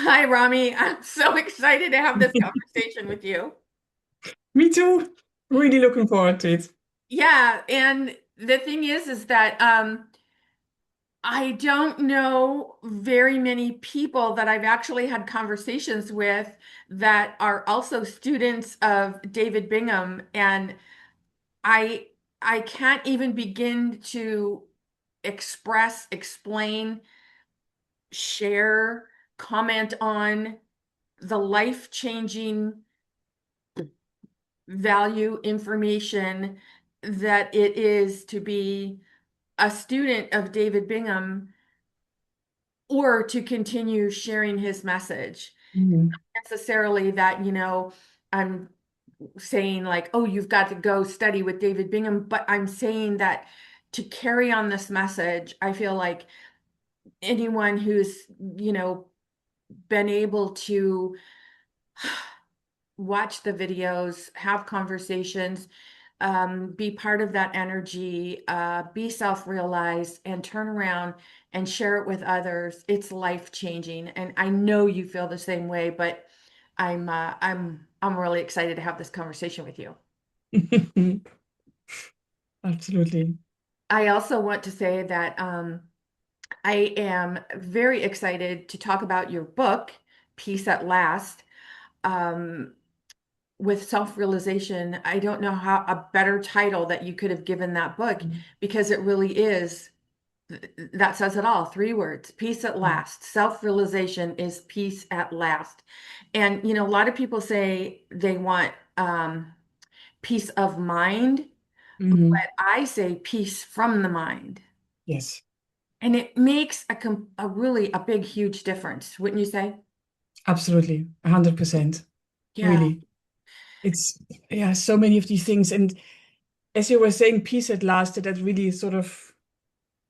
Hi, Rommy. I'm so excited to have this conversation with you. Me too. Really looking forward to it. Yeah, and the thing is that I don't know very many people that I've actually had conversations with that are also students of David Bingham, and I I can't even begin to express, explain, share, comment on the life-changing value information that it is to be a student of David Bingham or to continue sharing his message. Mhm. Necessarily that, I'm saying like, oh, you've got to go study with David Bingham, but I'm saying that to carry on this message, I feel like anyone who's, been able to watch the videos, have conversations, be part of that energy, be self-realized, and turn around and share it with others. It's life-changing, and I know you feel the same way. But I'm really excited to have this conversation with you. Absolutely. I also want to say that I am very excited to talk about your book, Peace at Last. Um, with self-realization, I don't know how a better title that you could have given that book because it really is that says it all. Three words: peace at last. Self-realization is peace at last. And a lot of people say they want peace of mind, Hmm. but I say peace from the mind. Yes, And it makes a really a big, huge difference, wouldn't you say? absolutely. 100%. Yeah. Really. It's, yeah, so many of these things. And as you were saying, peace at last, that really sort of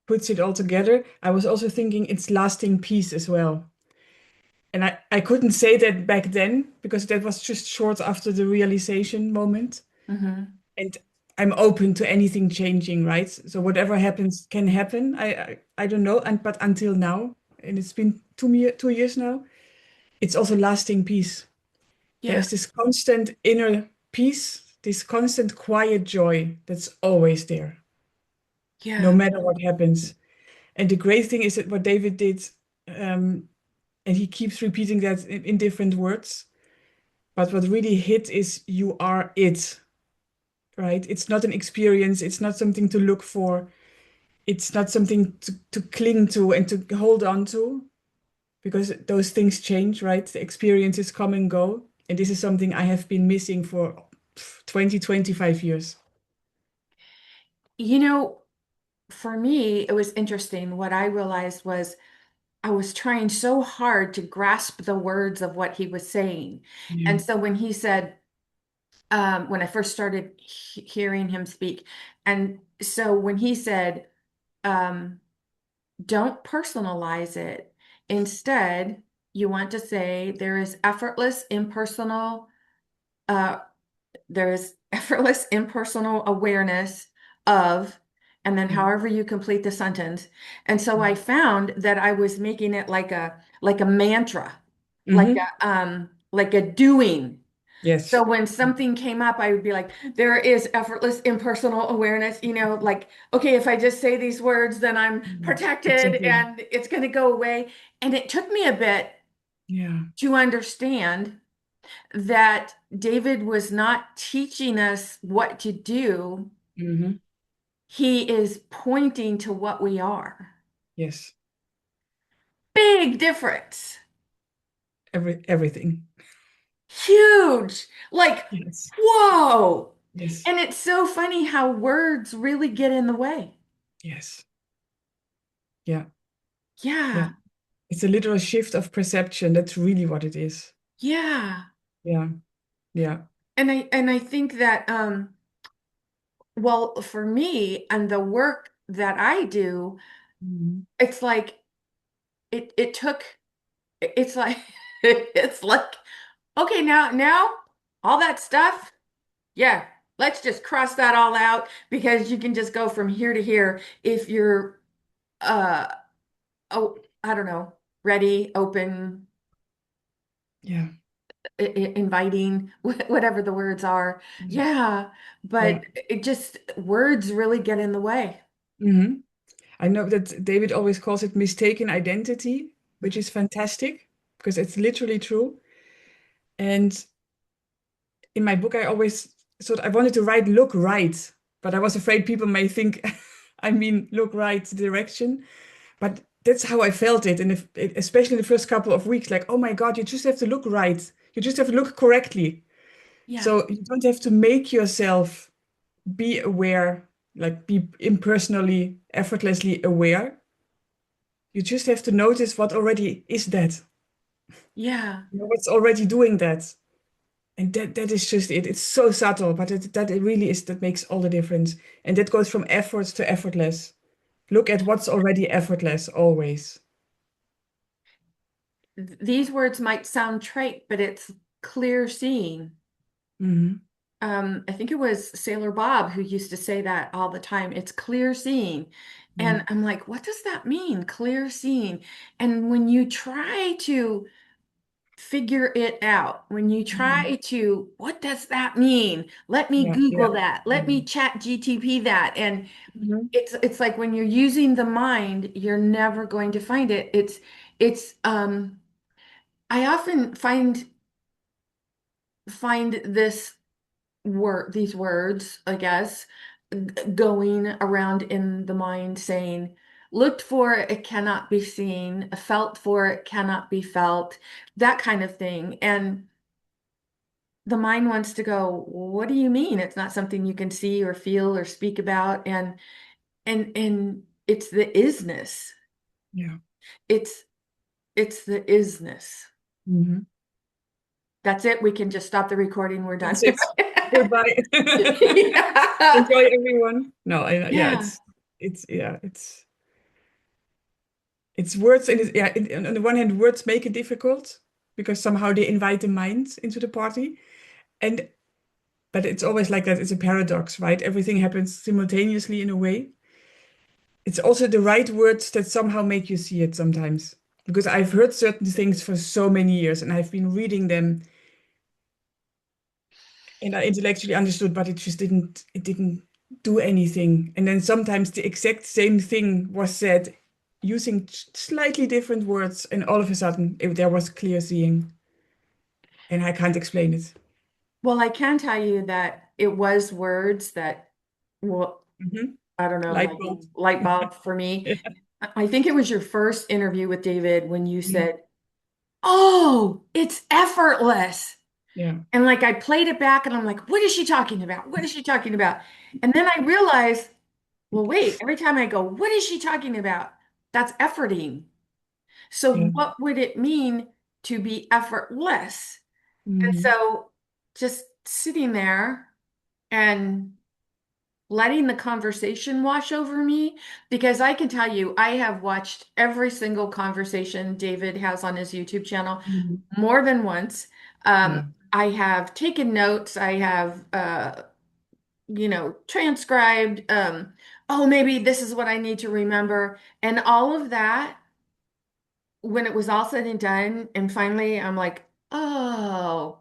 puts it all together. I was also thinking it's lasting peace as well. And I couldn't say that back then because that was just short after the realization moment. Hmm. And I'm open to anything changing, right? So whatever happens can happen. I don't know, and but until now, and it's been 2 years now, it's also lasting peace. Yeah. There's this constant inner peace, this constant quiet joy that's always there, no Yeah. matter what happens. And the great thing is that what David did, um, and he keeps repeating that in different words. But what really hit is you are it, right? It's not an experience. It's not something to look for. It's not something to cling to and to hold on to because those things change, right? The experiences come and go. And this is something I have been missing for 20, 25 years. You know, for me, it was interesting. What I realized was I was trying so hard to grasp the words of what he was saying. Yeah. And so when he said, when I first started hearing him speak, and so when he said, um, don't personalize it. Instead, you want to say there is uh, effortless impersonal awareness of, and then Mm. however you complete the sentence. And so I found that I was making it like a mantra, Hmm. like a doing. Yes. So when something came up, I would be like, there is effortless impersonal awareness, like, okay, if I just say these words, then I'm Mm. protected Exactly. and it's going to go away. And it took me a bit Yeah. to understand that David was not teaching us what to do. Hmm. He is pointing to what we are. Yes. Big difference. Everything. Huge. Like, Yes. whoa. Yes. And it's so funny how words really get in the way. Yes. Yeah. Yeah. Yeah. It's a literal shift of perception. That's really what it is. Yeah. Yeah. Yeah. And I think that well, for me and the work that I do, Mhm. it's like it took it's like it's like okay, now all that stuff, yeah, let's just cross that all out because you can just go from here to here if you're uh oh, I don't know, ready, open, Yeah. inviting, whatever the words are. Yeah, Yeah. but it just words really get in the way. Hmm. I know that David always calls it mistaken identity, which is fantastic because it's literally true. And in my book, I always thought I wanted to write look right, but I was afraid people may think I mean look right direction. But that's how I felt it. And if, especially in the first couple of weeks, like, oh my God, you just have to look right. You just have to look correctly. Yeah, So you don't have to make yourself be aware, like be impersonally, effortlessly aware. You just have to notice what already is that. yeah, You know, what's already doing that. And that is just it. It's so subtle, but that it really is that makes all the difference. And that goes from efforts to effortless. Look at what's already effortless always. these words might sound trite, but it's clear seeing. Hmm. I think it was Sailor Bob who used to say that all the time. It's clear seeing. Yeah. And I'm like, what does that mean? Clear seeing. And when you try to figure it out, when you Mhm. try to, what does that mean? Let me Yeah, yeah. Google that. Let me Mhm. chat GTP that. And Mhm. it's like when you're using the mind, you're never going to find it. It's I often find these words, I guess, going around in the mind saying, looked for, it cannot be seen, felt for, it cannot be felt, that kind of thing. And the mind wants to go, what do you mean? It's not something you can see or feel or speak about. And it's the isness. Yeah. It's it's the isness. Mhm. That's it. We can just stop the recording. We're done. That's it. Goodbye. Yeah. Enjoy everyone. No, yeah, Yeah. yeah, it's words and yeah, on the one hand, words make it difficult because somehow they invite the mind into the party. And but it's always like that. It's a paradox, right? Everything happens simultaneously in a way. It's also the right words that somehow make you see it sometimes. Because I've heard certain things for so many years and I've been reading them and I intellectually understood, but it didn't do anything. And then sometimes the exact same thing was said using slightly different words, and all of a sudden there was clear seeing, and I can't explain it. Well, I can tell you that it was words that, well, Hmm. I don't know, Light like bulb. light bulb for me. Yeah. I think it was your first interview with David when you Mhm. said, "Oh, it's effortless." Yeah. And like I played it back and I'm like, "What is she talking about? What is she talking about?" And then I realized, well, wait, every time I go, "What is she talking about?" That's efforting. So Yeah. what would it mean to be effortless? And Hmm. so just sitting there and letting the conversation wash over me, because I can tell you, I have watched every single conversation David has on his YouTube channel Hmm. more than once. Yeah. I have taken notes. I have, transcribed. Oh, maybe this is what I need to remember. And all of that, when it was all said and done, and finally I'm like, oh,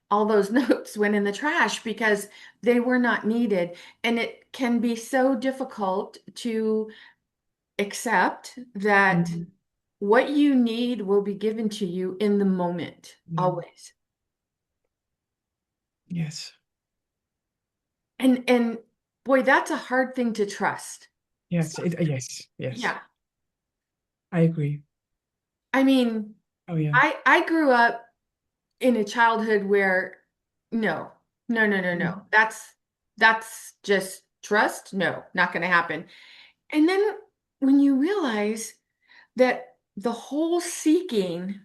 all those notes went in the trash because they were not needed. And it can be so difficult to accept that Hmm. what you need will be given to you in the moment, Yeah. always. Yes. And boy, that's a hard thing to trust. Yes. Yes. Yes. Yeah. I agree. I mean, Oh yeah. I grew up in a childhood where no, no, no, no, no. Mhm. That's just trust. No, not going to happen. And then when you realize that the whole seeking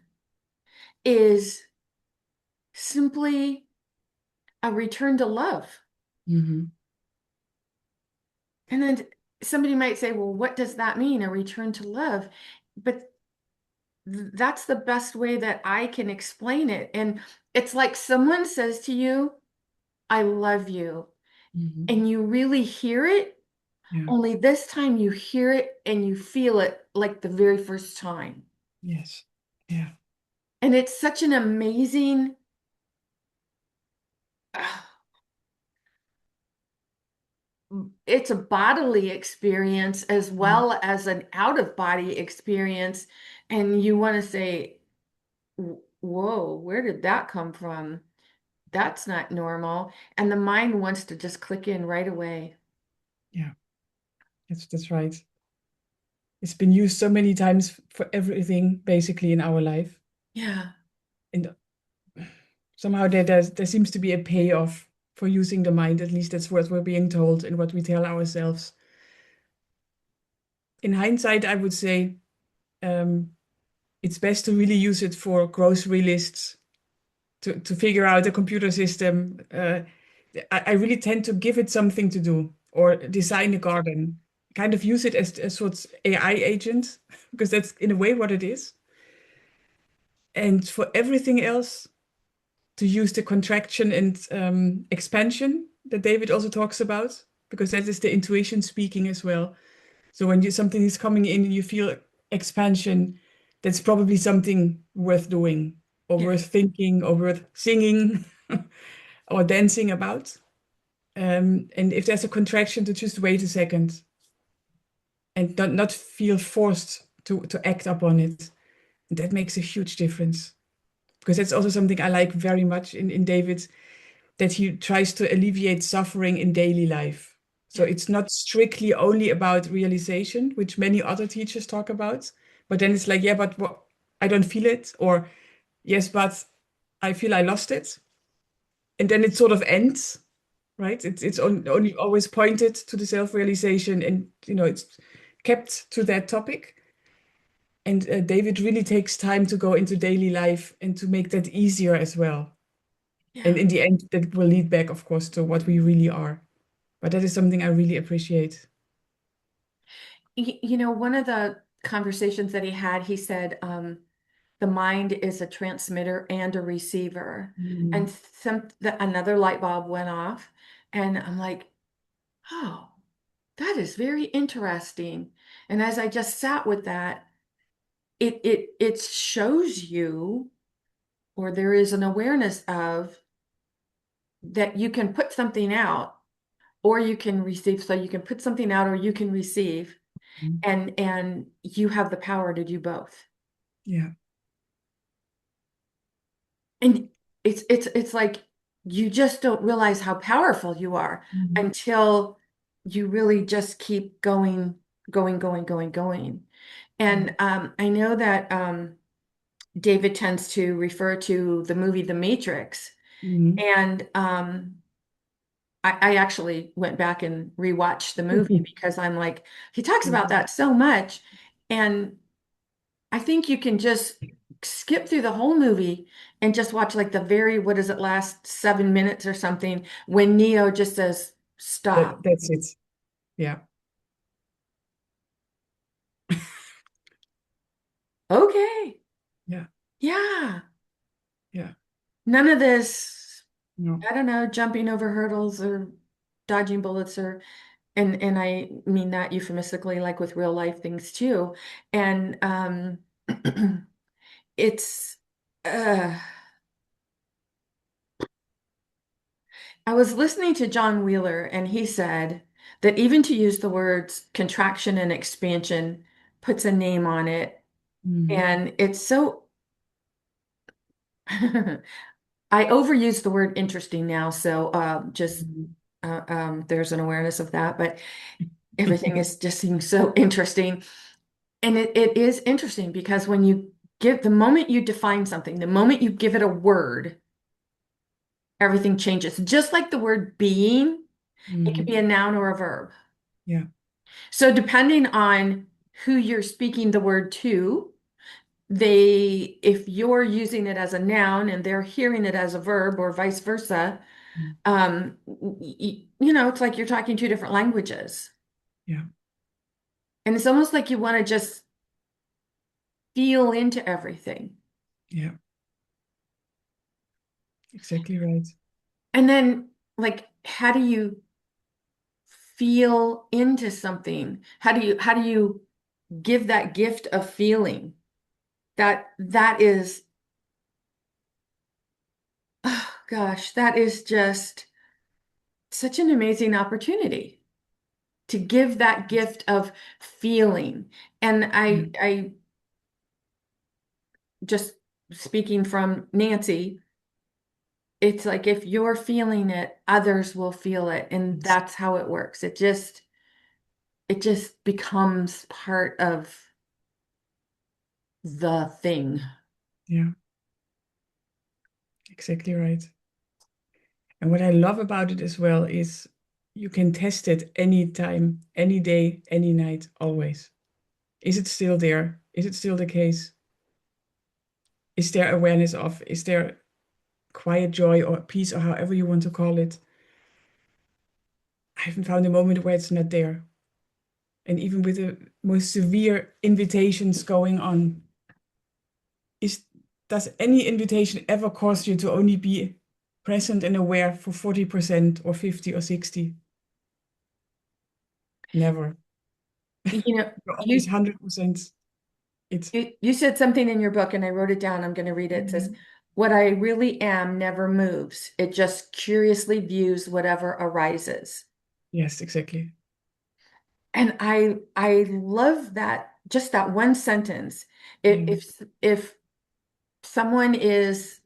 is simply a return to love. Mhm. And then somebody might say, well, what does that mean, a return to love? But that's the best way that I can explain it. And it's like someone says to you, I love you. Mhm. And you really hear it, Yeah. only this time you hear it and you feel it like the very first time. Yes. Yeah. And it's such an amazing, it's a bodily experience as Mm. well as an out of body experience. And you want to say, whoa, where did that come from? That's not normal. And the mind wants to just click in right away. Yeah, that's right. It's been used so many times for everything basically in our life. Yeah. And somehow there seems to be a payoff for using the mind. At least that's what we're being told and what we tell ourselves. In hindsight, I would say um, it's best to really use it for grocery lists, to figure out a computer system. I really tend to give it something to do or design a garden, kind of use it as a sort of AI agent, because that's in a way what it is. And for everything else, to use the contraction and expansion that David also talks about, because that is the intuition speaking as well. So when something is coming in and you feel expansion, that's probably something worth doing or Yeah. worth thinking or worth singing or dancing about. And if there's a contraction, to just wait a second and not feel forced to act upon it. That makes a huge difference. Because that's also something I like very much in David, that he tries to alleviate suffering in daily life. So Yeah. it's not strictly only about realization, which many other teachers talk about. But then it's like, yeah, but what, I don't feel it, or yes, but I feel I lost it. And then it sort of ends, right? It's only always pointed to the self-realization, and it's kept to that topic. And David really takes time to go into daily life and to make that easier as well. And Yeah. in the end, that will lead back, of course, to what we really are. But that is something I really appreciate. One of the conversations that he had, he said, the mind is a transmitter and a receiver. And Mm. another light bulb went off, and I'm like, oh, that is very interesting. And as I just sat with that, it shows you, or there is an awareness of that you can put something out or you can receive. So you can put something out or you can receive, Mm. and you have the power to do both. Yeah. And it's like you just don't realize how powerful you are Mhm. until you really just keep going, going, going, going, going. Yeah. And I know that David tends to refer to the movie The Matrix. Mhm. And I actually went back and rewatched the movie because I'm like, he talks about Mhm. that so much. And I think you can just skip through the whole movie and just watch like the very, what does it last 7 minutes or something when Neo just says, stop. That's it. Yeah. Okay. Yeah. Yeah. Yeah. None of this, No. I don't know, jumping over hurdles or dodging bullets or and I mean that euphemistically, like with real life things too. And it's uh I was listening to John Wheeler, and he said that even to use the words contraction and expansion puts a name on it. Mhm. And it's so, I overuse the word interesting now. So just Mhm. there's an awareness of that. But everything is just seems so interesting. And it is interesting because when you the moment you define something, the moment you give it a word, everything changes. Just like the word being, it could be Mhm. a noun or a verb. Yeah. So depending on who you're speaking the word to, if you're using it as a noun and they're hearing it as a verb or vice versa, Mm. it's like you're talking two different languages. Yeah. And it's almost like you want to just feel into everything. Yeah. Exactly right. And then, like, how do you feel into something? How do you give that gift of feeling? That is Gosh, that is just such an amazing opportunity to give that gift of feeling. And Yeah. I just speaking from Nancy, it's like if you're feeling it, others will feel it, and Yes. that's how it works. It just becomes part of the thing. Yeah, exactly right. And what I love about it as well is you can test it anytime, any day, any night, always. Is it still there? Is it still the case? Is there awareness of? Is there quiet joy or peace or however you want to call it? I haven't found a moment where it's not there. And even with the most severe invitations going on, is does any invitation ever cause you to only be present and aware for 40% or 50 or 60? Never. You know, You're always you 100%. It's you said something in your book, and I wrote it down. I'm going to read it. It says, Mhm. "What I really am never moves. It just curiously views whatever arises." Yes, exactly. And I love that, just that one sentence. If Yeah. if someone is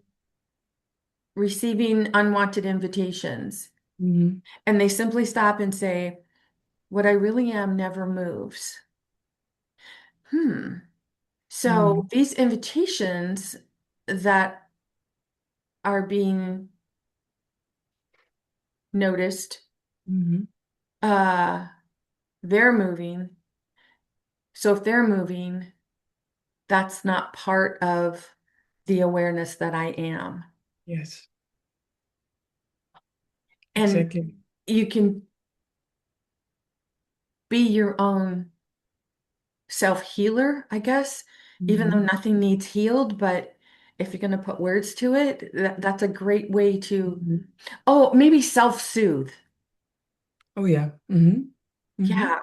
receiving unwanted invitations Hmm. and they simply stop and say, "What I really am never moves." Hmm. So Hmm. these invitations that are being noticed, Hmm. uh, they're moving. So if they're moving, that's not part of the awareness that I am. Yes, And exactly. you can be your own self-healer, I guess, even though Hmm. nothing needs healed, but if you're going to put words to it, that's a great way to, Hmm. oh, maybe self-soothe. Oh, yeah. Hmm. Hmm. Yeah,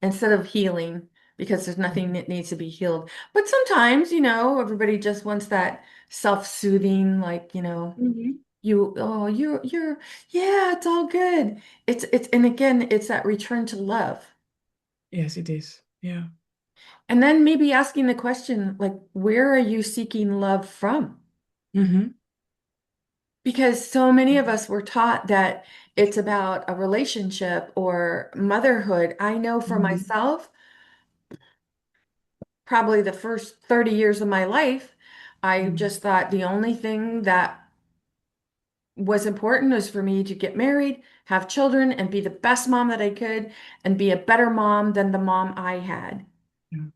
instead of healing, because there's nothing that needs to be healed. But sometimes, everybody just wants that self-soothing, like, Hmm. you're, yeah, it's all good. And again, it's that return to love. Yes, it is. Yeah. And then maybe asking the question, like, where are you seeking love from? Hmm. Because so many of us were taught that it's about a relationship or motherhood. I know for Hmm. myself, probably the first 30 years of my life, I just thought the only thing that was important was for me to get married, have children, and be the best mom that I could, and be a better mom than the mom I had. Yeah.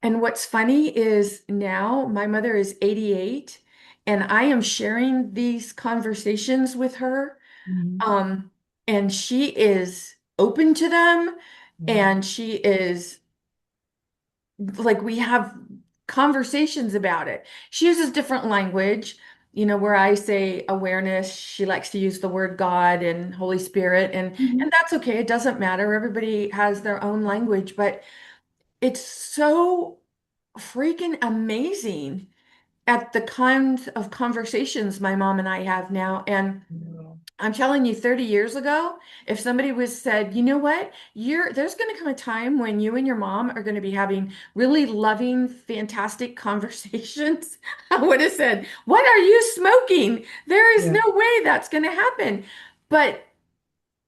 And what's funny is now my mother is 88, and I am sharing these conversations with her. Hmm. Um, and she is open to them, Yeah. and she is like, we have conversations about it. She uses different language, where I say awareness, she likes to use the word God and Holy Spirit, and Hmm. that's okay. It doesn't matter. Everybody has their own language, but it's so freaking amazing at the kinds of conversations my mom and I have now. And Yeah. I'm telling you, 30 years ago, if somebody was said, you know what, there's going to come a time when you and your mom are going to be having really loving, fantastic conversations, I would have said, what are you smoking? There is Yeah. no way that's going to happen. But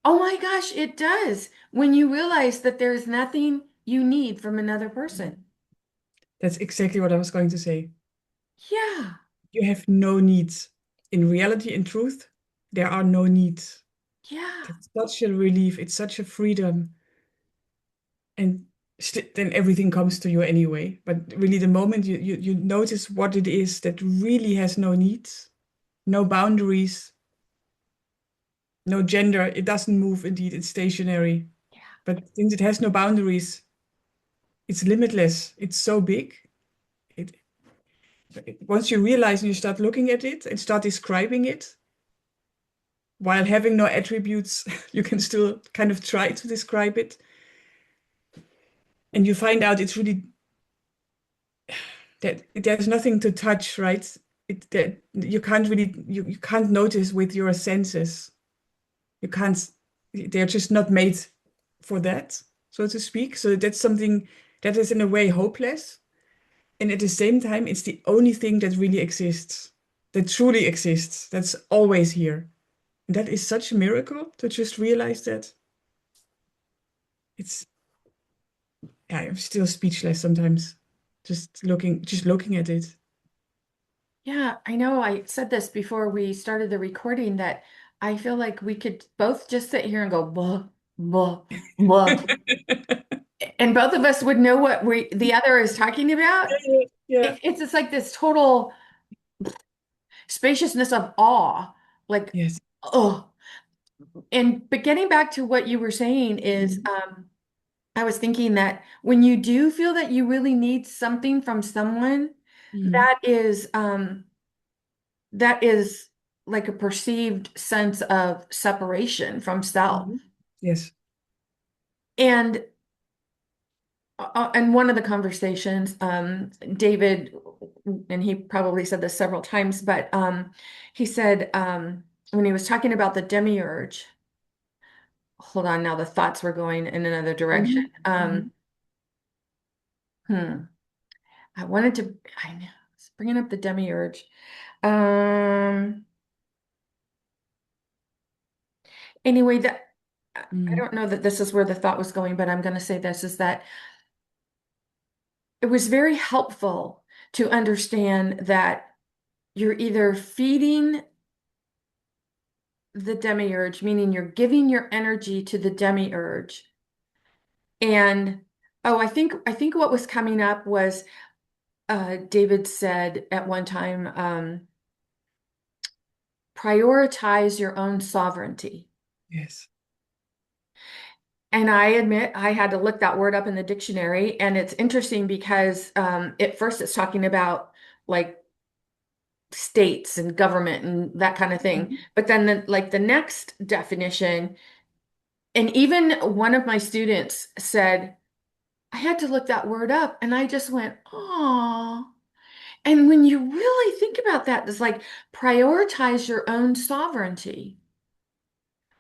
oh my gosh, it does when you realize that there's nothing you need from another person. That's exactly what I was going to say. Yeah, You have no needs. In reality, in truth, there are no needs. yeah, That's such a relief. It's such a freedom. And then everything comes to you anyway. But really, the moment you notice what it is that really has no needs, no boundaries, no gender, it doesn't move, indeed, it's stationary. But since it has no boundaries, it's limitless. It's so big. It, once you realize and you start looking at it and start describing it, while having no attributes, you can still kind of try to describe it. And you find out it's really that there's nothing to touch, right? that you can't really you can't notice with your senses. You can't, they're just not made for that, so to speak. So that's something that is in a way hopeless. And at the same time, it's the only thing that really exists, that truly exists, that's always here. And that is such a miracle to just realize that. It's, yeah, I'm still speechless sometimes, just looking at it. Yeah, I know I said this before we started the recording that I feel like we could both just sit here and go blah, blah, blah. And both of us would know what the other is talking about. Yeah. It's just like this total spaciousness of awe. Like, Yes. oh. But getting back to what you were saying is Mhm. I was thinking that when you do feel that you really need something from someone, Mhm. that is that is like a perceived sense of separation from self. Mhm. Yes. And and one of the conversations, David, and he probably said this several times, but he said when he was talking about the demiurge, hold on, now the thoughts were going in another direction. Mhm. Mhm. Hmm, I wanted to, I know, it's bringing up the demiurge. Um, anyway, I Mhm. don't know that this is where the thought was going, but I'm going to say this is that it was very helpful to understand that you're either feeding the demiurge, meaning you're giving your energy to the demiurge. And oh, I think what was coming up was David said at one time, prioritize your own sovereignty. Yes. And I admit I had to look that word up in the dictionary, and it's interesting because at first it's talking about like states and government and that kind of thing. Mhm. But then the next definition, and even one of my students said, I had to look that word up, and I just went, oh. And when you really think about that, it's like prioritize your own sovereignty.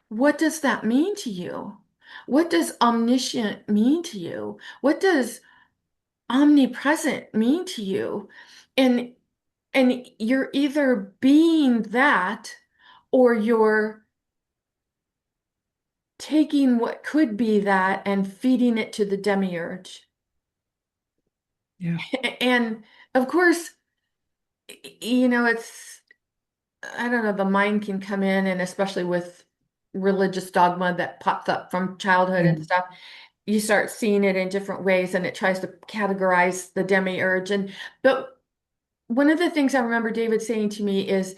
What does that mean to you? What does omniscient mean to you? What does omnipresent mean to you? And you're either being that or you're taking what could be that and feeding it to the demiurge. Yeah. And of course, it's, I don't know, the mind can come in, and especially with religious dogma that pops up from childhood Yeah. and stuff, you start seeing it in different ways and it tries to categorize the demiurge. But one of the things I remember David saying to me is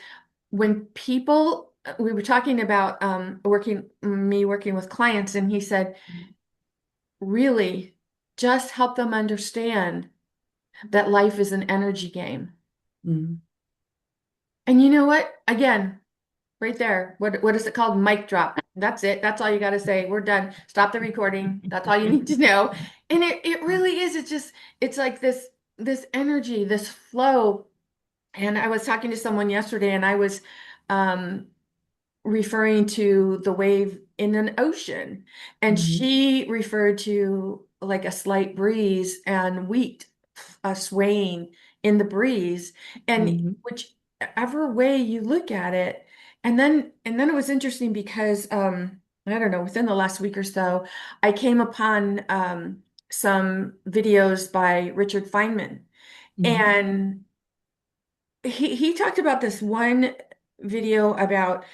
when people, we were talking about working with clients, and he said, really, just help them understand that life is an energy game. Mhm. And you know what? Again, right there. What is it called? Mic drop. That's it. That's all you got to say. We're done. Stop the recording. That's all you need to know. And it really is. It's like this energy, this flow. And I was talking to someone yesterday, and I was um referring to the wave in an ocean. And Mhm. she referred to like a slight breeze and wheat swaying in the breeze. And Mhm. whichever way you look at it, and then it was interesting because I don't know, within the last week or so, I came upon some videos by Richard Feynman. Mhm. And he talked about this one video about,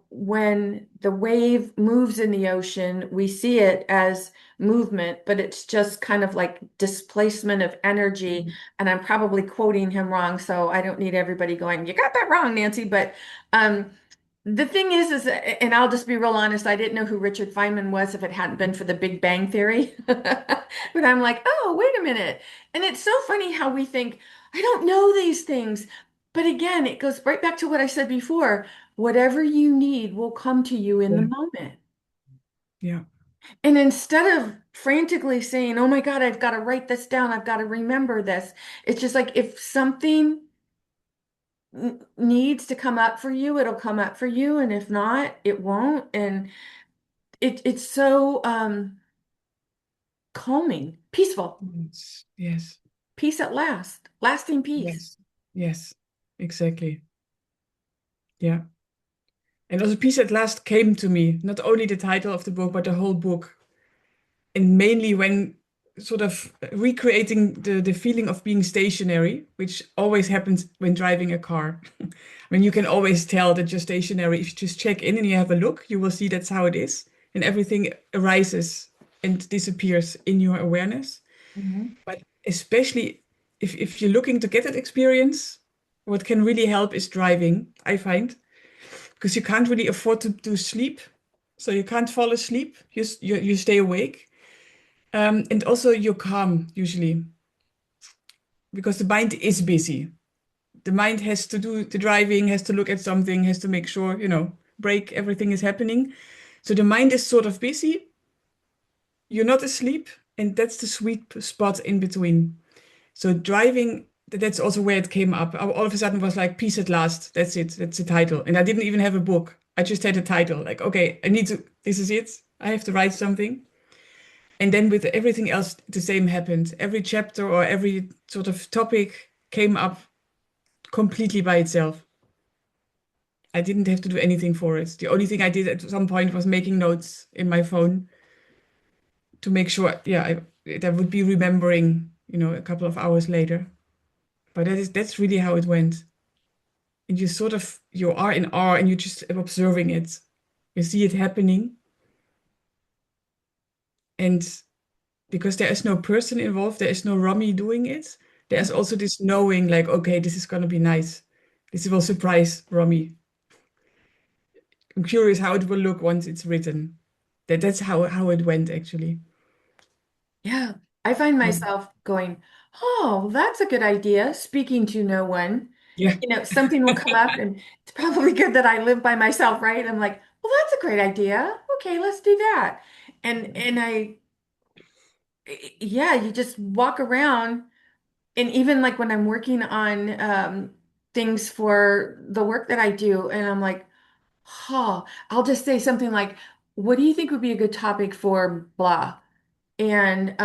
when the wave moves in the ocean, we see it as movement, but it's just kind of like displacement of energy. Mhm. And I'm probably quoting him wrong, so I don't need everybody going, you got that wrong, Nancy. But um, the thing is, and I'll just be real honest, I didn't know who Richard Feynman was if it hadn't been for the Big Bang Theory. But I'm like, oh, wait a minute. And it's so funny how we think, I don't know these things. But again, it goes right back to what I said before. Whatever you need will come to you in the Yeah. moment. Yeah. And instead of frantically saying, oh my God, I've got to write this down, I've got to remember this, it's just like if something needs to come up for you, it'll come up for you, and if not, it won't. And it's so calming, peaceful, Yes. Yes. peace at last, lasting peace. Yes. Yes. Exactly. Yeah. And also Peace at Last came to me, not only the title of the book, but the whole book. And mainly when sort of recreating the feeling of being stationary, which always happens when driving a car. I mean, you can always tell that you're stationary. If you just check in and you have a look, you will see that's how it is. And everything arises and disappears in your awareness. Mhm. But especially if you're looking to get that experience, what can really help is driving, I find, because you can't really afford to sleep. So you can't fall asleep. You stay awake. And also you're calm usually because the mind is busy. The mind has to do the driving, has to look at something, has to make sure, break, everything is happening. So the mind is sort of busy. You're not asleep, and that's the sweet spot in between. So driving, that's also where it came up. All of a sudden was like peace at last. That's it. That's the title. And I didn't even have a book. I just had a title. Like, okay, this is it. I have to write something. And then with everything else, the same happened. Every chapter or every sort of topic came up completely by itself. I didn't have to do anything for it. The only thing I did at some point was making notes in my phone to make sure, yeah, that I would be remembering, a couple of hours later. But that's really how it went. And you are in awe and you're just observing it. You see it happening. And because there is no person involved, there is no Rummy doing it. There's also this knowing, like, okay, this is gonna be nice. This will surprise Rummy. I'm curious how it will look once it's written. That's how it went actually. Yeah, I find Yeah. myself going, oh, that's a good idea, speaking to no one. Yeah. Something will come up, and it's probably good that I live by myself, right? I'm like, well, that's a great idea. Okay, let's do that. And yeah, you just walk around, and even like when I'm working on things for the work that I do, and I'm like, oh, I'll just say something like, what do you think would be a good topic for blah? And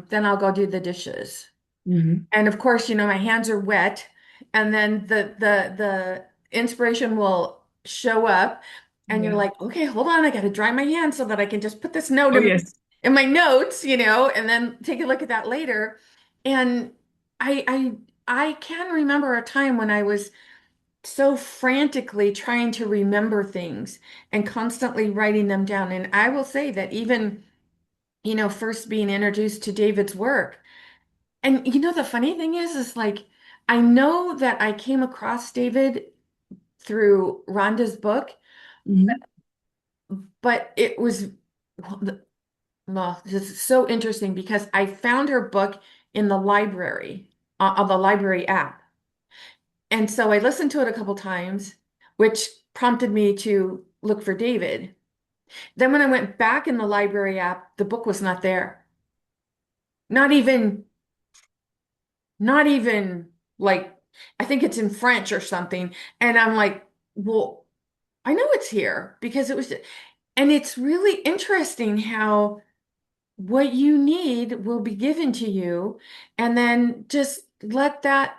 then I'll go do the dishes. Hmm. And of course, my hands are wet, and then the inspiration will show up, and you're Yeah. like, okay, hold on, I got to dry my hands so that I can just put this note Oh yes. in my notes, and then take a look at that later. And I can remember a time when I was so frantically trying to remember things and constantly writing them down. And I will say that even, first being introduced to David's work. And the funny thing is like I know that I came across David through Rhonda's book, Hmm. but it was well, this is so interesting because I found her book in the library on the library app. And so I listened to it a couple times, which prompted me to look for David. Then when I went back in the library app, the book was not there. Not even Not even like, I think it's in French or something. And I'm like, well, I know it's here because it was, and it's really interesting how what you need will be given to you. And then just let that,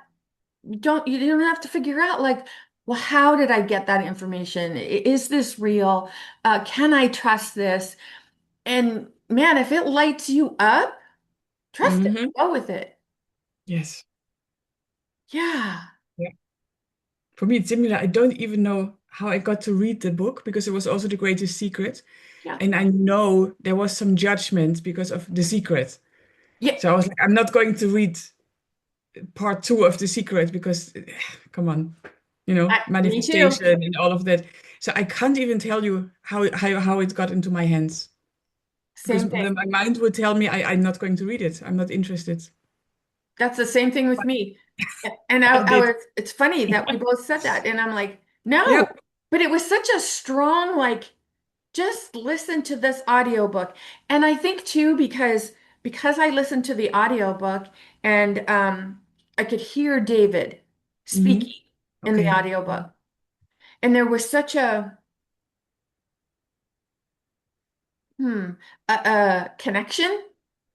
you don't have to figure out like, well, how did I get that information? Is this real? Can I trust this? And man, if it lights you up, trust it, Hmm. go with it. Yes. Yeah. Yeah. For me, it's similar. I don't even know how I got to read the book because it was also the greatest secret. Yeah. And I know there was some judgment because of the secret. Yeah. So I was like, I'm not going to read part two of the secret because, come on, Me too. manifestation and all of that. So I can't even tell you how it got into my hands because Same thing. my mind would tell me I'm not going to read it. I'm not interested. That's the same thing with But me. And I I did. was, it's funny that we both said that. And I'm like, no, Yep. but it was such a strong, like, just listen to this audiobook. And I think too, because I listened to the audiobook and I could hear David Hmm. speaking. in the Okay. audiobook. And there was such hmm, a connection,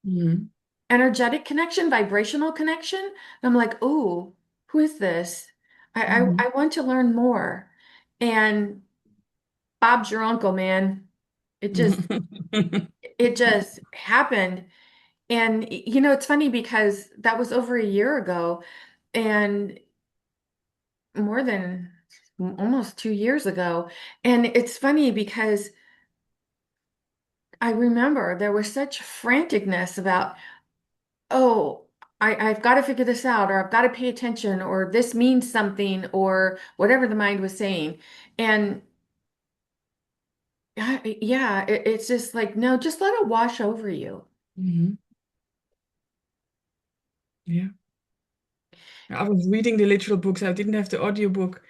Mm-hmm. energetic connection, vibrational connection. And I'm like, oh, who is this? I want to learn more. And Bob's your uncle, man. It just Mm-hmm. it just happened. And it's funny because that was over a year ago and more than almost 2 years ago. And it's funny because I remember there was such franticness about, oh, I've got to figure this out, or I've got to pay attention, or this means something, or whatever the mind was saying. And yeah, it's just like, no, just let it wash over you. Yeah. I was reading the literal books. I didn't have the audiobook.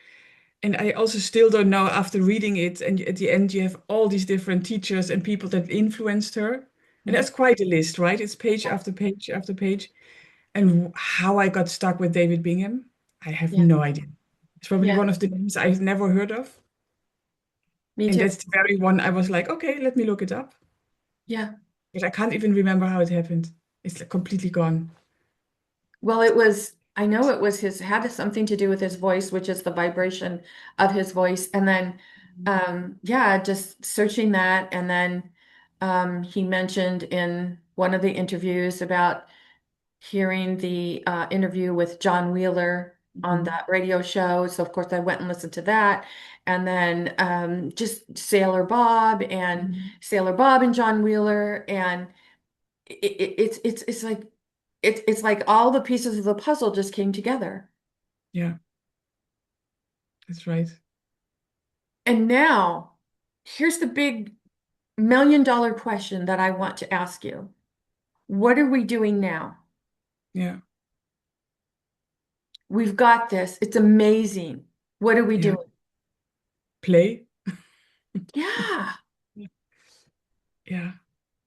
And I also still don't know after reading it. And at the end, you have all these different teachers and people that influenced her. And Mhm. that's quite a list, right? It's page after page after page. And how I got stuck with David Bingham, I have Yeah, no idea. It's probably yeah, one of the names I've never heard of. me And too. that's the very one I was like, okay, let me look it up. Yeah. But I can't even remember how it happened. It's like completely gone. Well, I know it was had something to do with his voice, which is the vibration of his voice. And then, yeah, just searching that. And then he mentioned in one of the interviews about hearing the interview with John Wheeler on Mhm. that radio show. So, of course, I went and listened to that. And then just Mhm. Sailor Bob and John Wheeler. And it's like it's like all the pieces of the puzzle just came together. Yeah, that's right. And now, here's the big $1 million question that I want to ask you. What are we doing now? Yeah, We've got this. It's amazing. What are we yeah. doing? Play. Yeah. Yeah.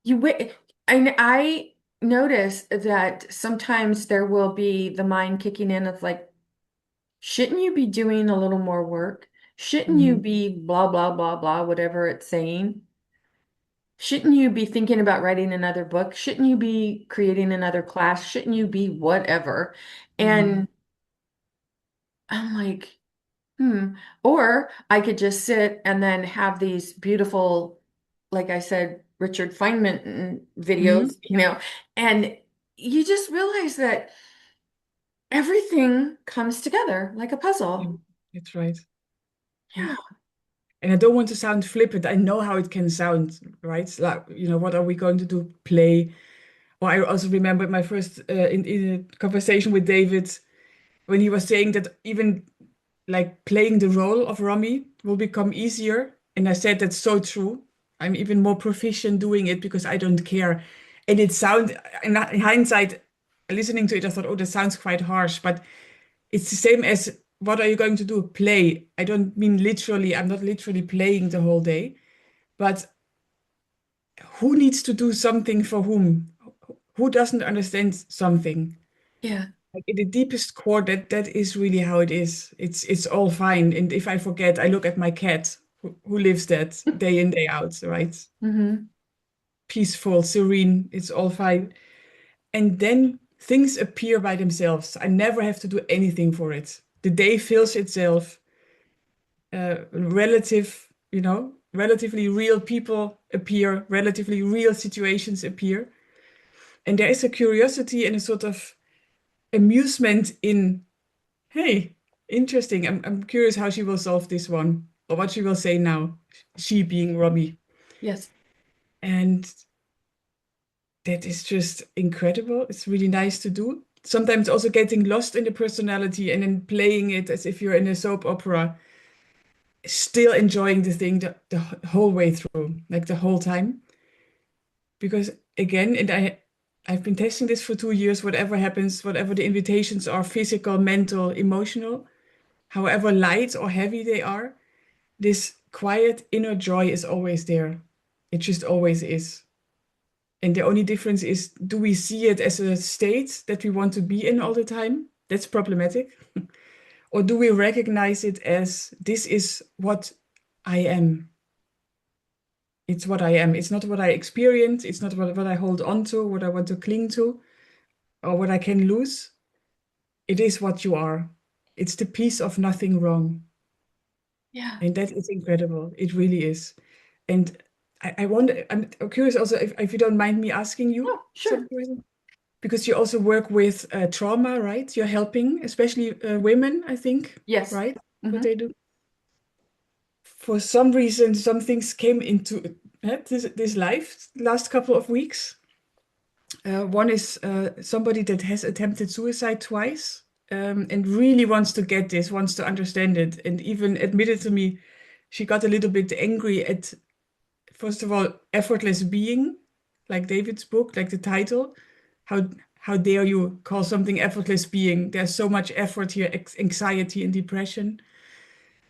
You wait. And I notice that sometimes there will be the mind kicking in of like, shouldn't you be doing a little more work? Shouldn't you Mhm. be blah, blah, blah, blah, whatever it's saying? Shouldn't you be thinking about writing another book? Shouldn't you be creating another class? Shouldn't you be whatever? Mhm. And I'm like, hmm. Or I could just sit and then have these beautiful, like I said, Richard Feynman videos, Mhm. and you just realize that everything comes together like a Yeah, puzzle. that's right. Yeah. Yeah. And I don't want to sound flippant. I know how it can sound, right? Like, what are we going to do? Play. Or I also remember my first in a conversation with David when he was saying that even like playing the role of Romy will become easier. And I said that's so true. I'm even more proficient doing it because I don't care. And it sound in hindsight, listening to it, I thought, oh, that sounds quite harsh. But it's the same as what are you going to do? Play. I don't mean literally, I'm not literally playing the whole day, but who needs to do something for whom? Who doesn't understand something? Yeah. Like in the deepest core, that is really how it is. It's all fine. And if I forget, I look at my cat who lives that day in, day out, right? Hmm. Peaceful, serene, it's all fine. And then things appear by themselves. I never have to do anything for it. The day fills itself. Relatively real people appear, relatively real situations appear. And there is a curiosity and a sort of amusement in, hey, interesting. I'm curious how she will solve this one or what she will say now, she being Robbie. Yes. And that is just incredible. It's really nice to do. Sometimes also getting lost in the personality and then playing it as if you're in a soap opera, still enjoying the thing the whole way through, like the whole time. Because again, I've been testing this for 2 years, whatever happens, whatever the invitations are, physical, mental, emotional, however light or heavy they are, this quiet inner joy is always there. It just always is. And the only difference is, do we see it as a state that we want to be in all the time? That's problematic. Or do we recognize it as this is what I am? It's what I am. It's not what I experience. It's not what I hold on to, what I want to cling to, or what I can lose. It is what you are. It's the piece of nothing wrong. Yeah. And that is incredible. It really is. And I wonder, I'm curious also if you don't mind me asking you Oh, sure. some questions, because you also work with trauma, right? You're helping, especially women, I think, Yes. right? What Hmm. they do. For some reason, some things came into this life last couple of weeks. One is somebody that has attempted suicide twice, and really wants to get this, wants to understand it, and even admitted to me she got a little bit angry at, first of all, effortless being, like David's book, like the title. How how dare you call something effortless being? There's so much effort here, anxiety and depression.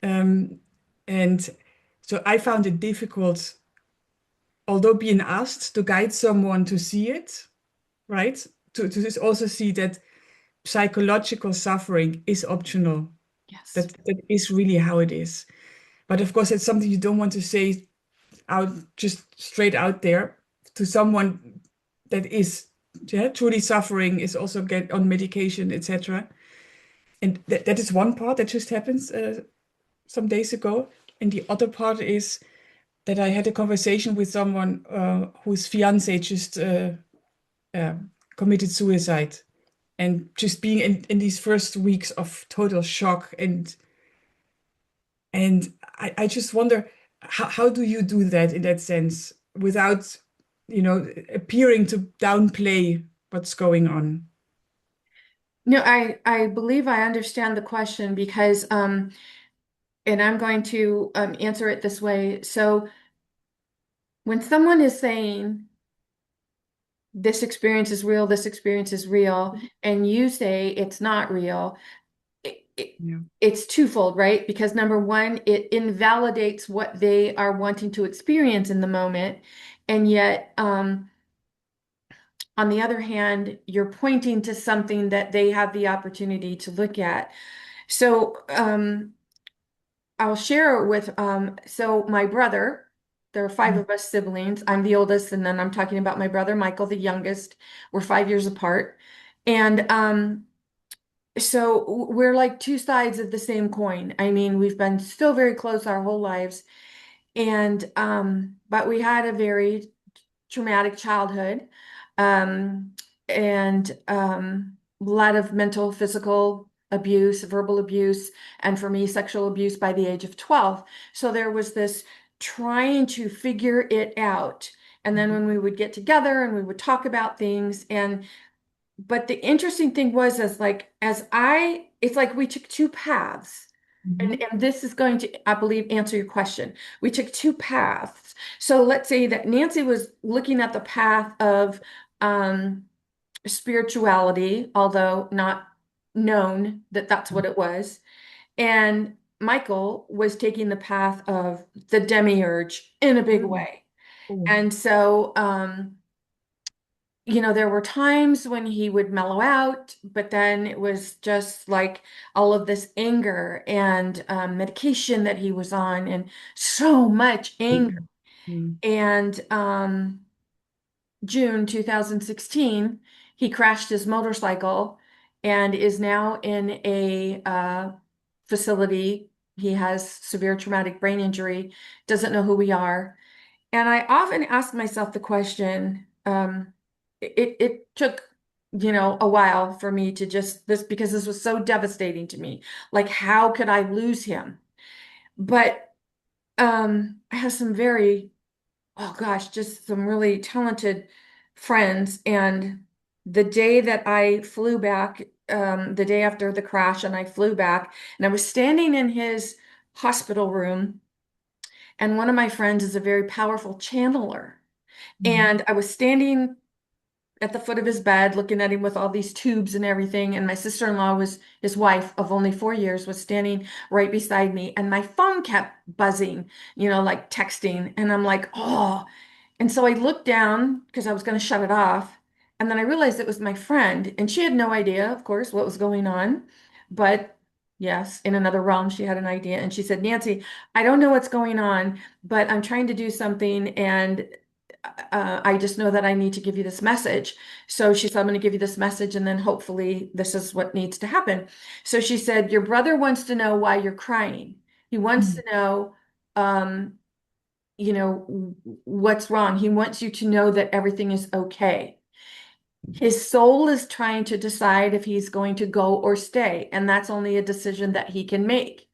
Um, and so I found it difficult, although being asked to guide someone to see it, right? To just also see that psychological suffering is optional. Yes. That is really how it is. But of course, it's something you don't want to say out just straight out there to someone that is, yeah, truly suffering, is also get on medication, etc. And that is one part that just happens some days ago. And the other part is that I had a conversation with someone whose fiance just uh, committed suicide, and just being in these first weeks of total shock. And I just wonder, how do you do that in that sense without, appearing to downplay what's going on? No, I believe I understand the question because and I'm going to answer it this way. So when someone is saying this experience is real, this experience is real, and you say it's not real, it, it, Yeah. it's twofold, right? Because number one, it invalidates what they are wanting to experience in the moment, and yet on the other hand, you're pointing to something that they have the opportunity to look at. So I'll share with so my brother, there are five Mm, of us siblings. I'm the oldest, and then I'm talking about my brother Michael, the youngest. We're 5 years apart. And so we're like two sides of the same coin. I mean, we've been still very close our whole lives. And but we had a very traumatic childhood, um, and a lot of mental, physical abuse, verbal abuse, and for me, sexual abuse by the age of 12. So there was this trying to figure it out. And then mhm, when we would get together and we would talk about things, and but the interesting thing was it's like we took two paths. mhm, And this is going to, I believe, answer your question. We took two paths. So let's say that Nancy was looking at the path of um, spirituality, although not known that that's what it was. And Michael was taking the path of the demiurge in a big mm, way. oh, And so, there were times when he would mellow out, but then it was just like all of this anger and medication that he was on, and so much anger. mm, mm, And June 2016, he crashed his motorcycle and is now in a facility. He has severe traumatic brain injury, doesn't know who we are. And I often ask myself the question, it took, a while for me to just this because this was so devastating to me. Like, how could I lose him? But I have some very, oh gosh, just some really talented friends. And the day that I flew back, the day after the crash, and I flew back, and I was standing in his hospital room, and one of my friends is a very powerful channeler. mhm, And I was standing at the foot of his bed, looking at him with all these tubes and everything. And my sister-in-law was his wife of only 4 years, was standing right beside me. And my phone kept buzzing, like texting. And I'm like, oh. And so I looked down because I was going to shut it off. And then I realized it was my friend. And she had no idea, of course, what was going on. But Yes, in another realm, she had an idea and she said, Nancy, I don't know what's going on, but I'm trying to do something and I just know that I need to give you this message. So she said, I'm going to give you this message and then hopefully this is what needs to happen. So she said, your brother wants to know why you're crying. He wants to Mm. know, um, what's wrong. He wants you to know that everything is okay. His soul is trying to decide if he's going to go or stay, and that's only a decision that he can make.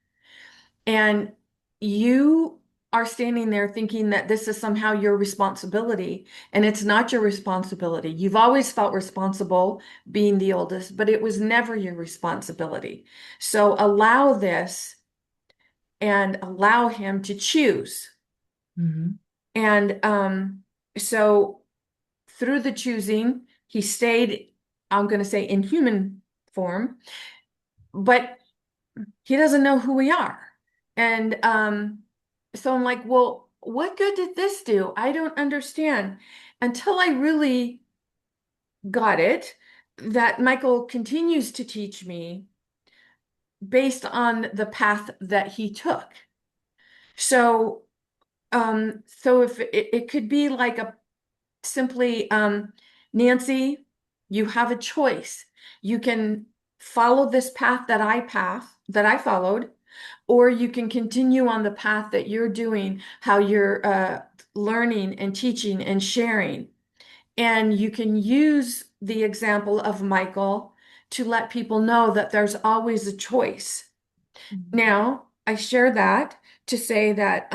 And you are standing there thinking that this is somehow your responsibility, and it's not your responsibility. You've always felt responsible being the oldest, but it was never your responsibility. So allow this and allow him to choose. Mhm. And so through the choosing, he stayed, I'm going to say, in human form, but he doesn't know who we are. And so I'm like, well, what good did this do? I don't understand. Until I really got it, that Michael continues to teach me based on the path that he took. So, so if it could be like a simply, Nancy, you have a choice. You can follow this path that I followed, or you can continue on the path that you're doing, how you're learning and teaching and sharing. And you can use the example of Michael to let people know that there's always a choice. Mhm. Now, I share that to say that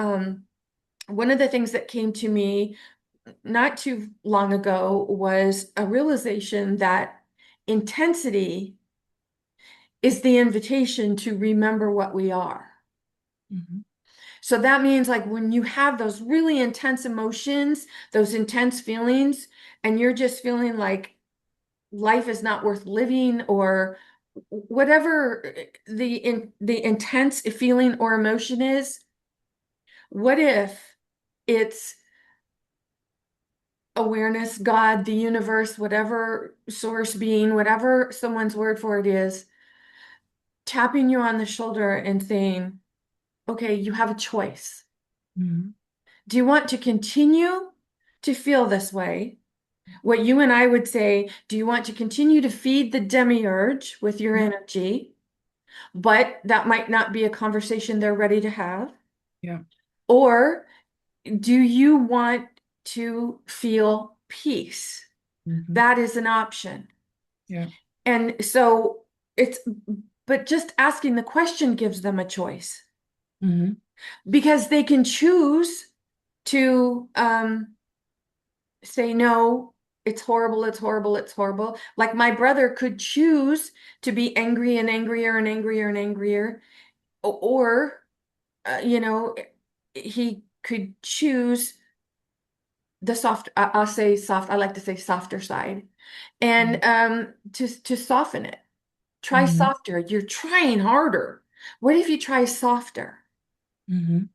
one of the things that came to me not too long ago was a realization that intensity is the invitation to remember what we are. Mhm. So that means like when you have those really intense emotions, those intense feelings, and you're just feeling like life is not worth living or whatever the intense feeling or emotion is, what if it's awareness, God, the universe, whatever source being, whatever someone's word for it is, tapping you on the shoulder and saying, okay, you have a choice. Mhm. Do you want to continue to feel this way? What you and I would say, do you want to continue to feed the demiurge with your energy? But that might not be a conversation they're ready to have. Yeah. Or do you want to feel peace? Mhm. That is an option. Yeah. And so it's, but just asking the question gives them a choice Mhm. because they can choose to say, no, it's horrible, it's horrible, it's horrible. Like my brother could choose to be angry and angrier and angrier and angrier, or, he could choose the soft, I'll say soft, I like to say softer side, and to soften it. Try Mhm. softer. You're trying harder. What if you try softer? Mhm.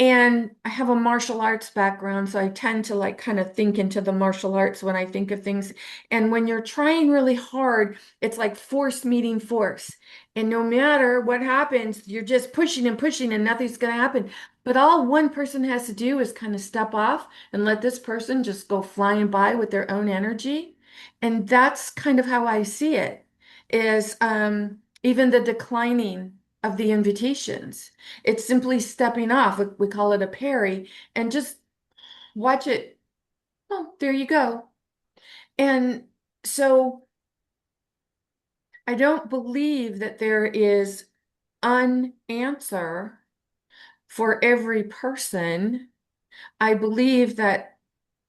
And I have a martial arts background, so I tend to like kind of think into the martial arts when I think of things. And when you're trying really hard, it's like force meeting force. And no matter what happens, you're just pushing and pushing and nothing's going to happen. But all one person has to do is kind of step off and let this person just go flying by with their own energy. And that's kind of how I see it, is even the declining of the invitations. It's simply stepping off. We call it a parry, and just watch it. Oh, there you go. And so I don't believe that there is an answer for every person. I believe that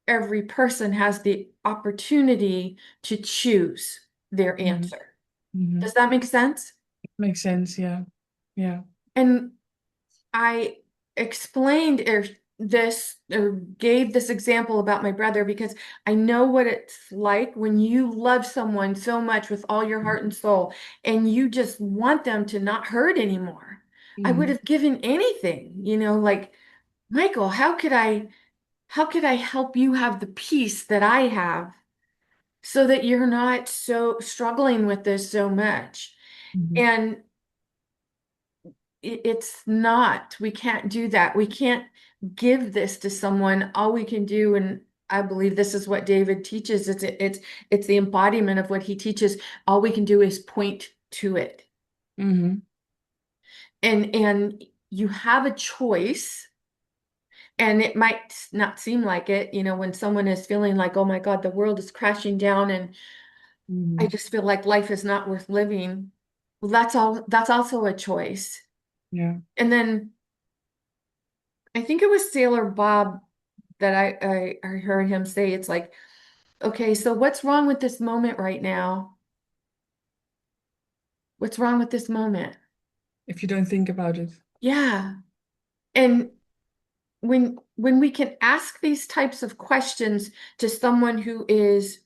every person has the opportunity to choose their Mhm. answer. Mhm. Does that make sense? Makes sense. Yeah. Yeah. And I explained this or gave this example about my brother because I know what it's like when you love someone so much with all your heart and soul and you just want them to not hurt anymore. I would Mhm. have given anything, like Michael, how could I help you have the peace that I have so that you're not so struggling with this so much? Mhm. And it's not. We can't do that. We can't give this to someone. All we can do, and I believe this is what David teaches, it's the embodiment of what he teaches. All we can do is point to it. Mm-hmm. And you have a choice, and it might not seem like it, when someone is feeling like, oh my God, the world is crashing down and I Mm-hmm. just feel like life is not worth living. Well, that's also a choice. Yeah. And then I think it was Sailor Bob that I heard him say, it's like, okay, so what's wrong with this moment right now? What's wrong with this moment? If you don't think about it. Yeah. And when we can ask these types of questions to someone who is,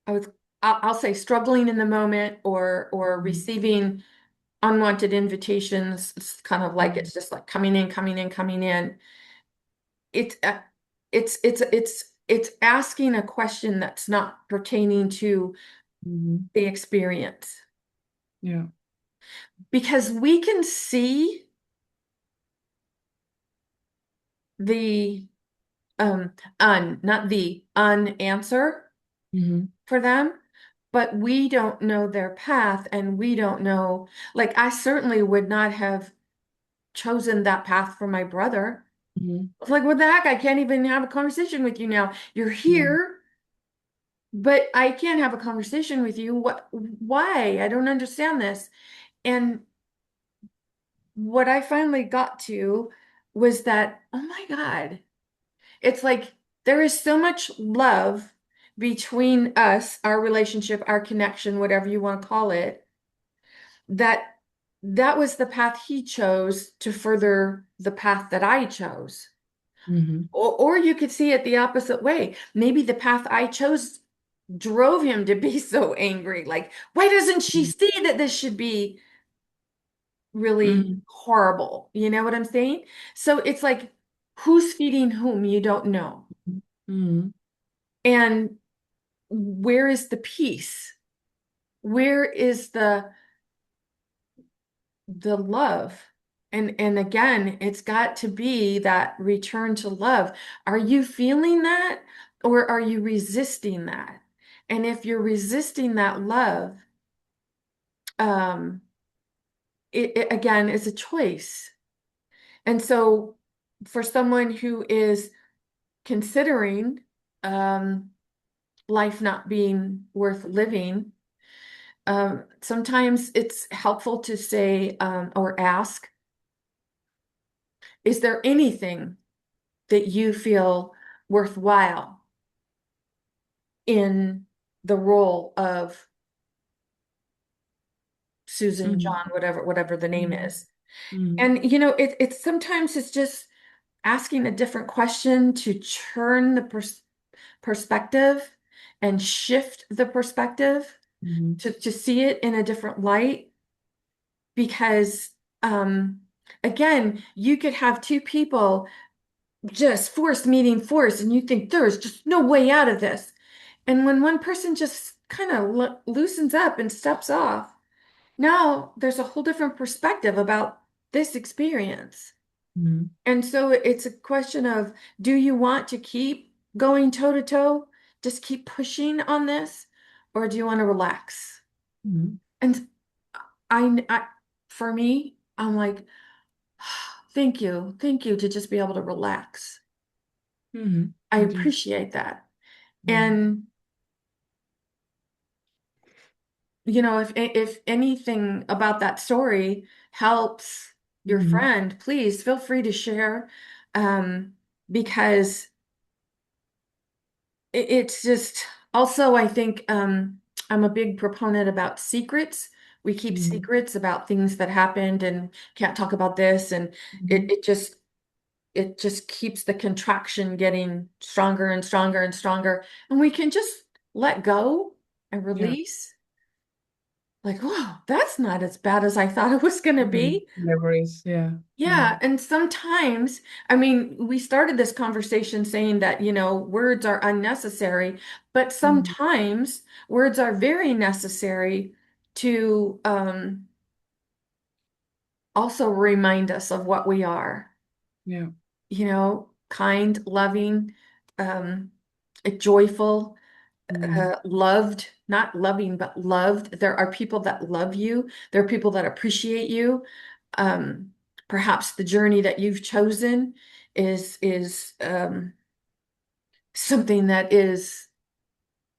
I was, I'll say struggling in the moment or Mhm. receiving unwanted invitations, it's kind of like it's just like coming in, coming in, coming in. It's it's asking a question that's not pertaining to Mhm. the experience Yeah. because we can see the not the unanswer Mhm. for them, but we don't know their path and we don't know, like I certainly would not have chosen that path for my brother. Mhm. It's like, what the heck? I can't even have a conversation with you now. You're Yeah. here, but I can't have a conversation with you. Why? I don't understand this. And what I finally got to was that, oh my God, it's like there is so much love between us, our relationship, our connection, whatever you want to call it, that that was the path he chose to further the path that I chose. Mhm. Or you could see it the opposite way. Maybe the path I chose drove him to be so angry. Like, why doesn't she see that this should be really Mhm. horrible? You know what I'm saying? So it's like, who's feeding whom? You don't know. Mhm. And where is the peace? Where is the love? And again, it's got to be that return to love. Are you feeling that or are you resisting that? And if you're resisting that love, um, it again is a choice. And so for someone who is considering um, life not being worth living, sometimes it's helpful to say or ask, is there anything that you feel worthwhile in the role of Susan, Mhm. John, whatever the name Mhm. is? Mhm. And it's sometimes it's just asking a different question to turn the perspective and shift the perspective Mhm. to see it in a different light because um again, you could have two people just force meeting force and you think there's just no way out of this. And when one person just kind of loosens up and steps off, now there's a whole different perspective about this experience. Mhm. And so it's a question of, do you want to keep going toe to toe, just keep pushing on this, or do you want to relax? Mhm. And for me, I'm like, thank you to just be able to relax. Mhm. I Indeed. appreciate that. Mhm. And if anything about that story helps your Mhm. friend, please feel free to share, um, because it's just also I think I'm a big proponent about secrets. We keep Mhm. secrets about things that happened and can't talk about this, and it Mhm. it just it just keeps the contraction getting stronger and stronger and stronger, and we can just let go and Yeah. release. Like, whoa, that's not as bad as I thought it was going to Mhm. be. Never is. Yeah. Yeah. Yeah, and sometimes, I mean, we started this conversation saying that, words are unnecessary, but Mhm. sometimes words are very necessary to also remind us of what we are, Yeah. kind, loving, um, joyful, Mm. loved, not loving, but loved. There are people that love you. There are people that appreciate you. Um, Perhaps the journey that you've chosen is something that is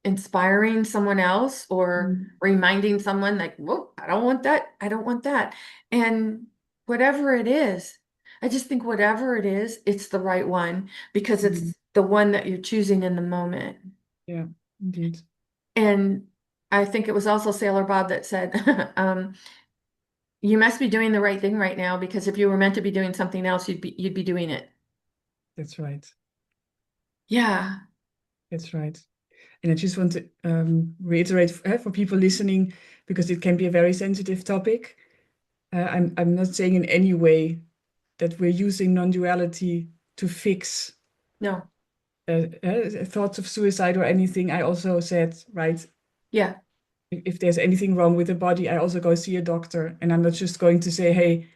inspiring someone else or Mm. reminding someone like, whoa, I don't want that. I don't want that. And whatever it is, I just think whatever it is, it's the right one because Mm. it's the one that you're choosing in the moment. Yeah, indeed. And I think it was also Sailor Bob that said, you must be doing the right thing right now because if you were meant to be doing something else, you'd be doing it. That's right. Yeah. That's right. And I just want to reiterate for people listening, because it can be a very sensitive topic. I'm not saying in any way that we're using non-duality to fix No. thoughts of suicide or anything. I also said, right, Yeah. if there's anything wrong with the body, I also go see a doctor. And I'm not just going to say, hey,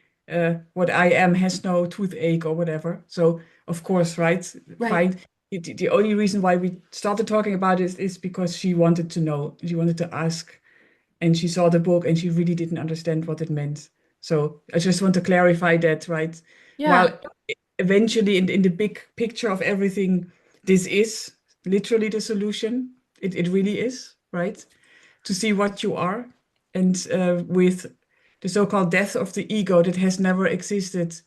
what I am has no toothache or whatever. So, of course, right, Right. fine. The only reason why we started talking about it is because she wanted to know, she wanted to ask, and she saw the book and she really didn't understand what it meant. So I just want to clarify that, right? Yeah. While eventually, in the big picture of everything, this is literally the solution. It really is, right? To see what you are. And with the so-called death of the ego that has never existed,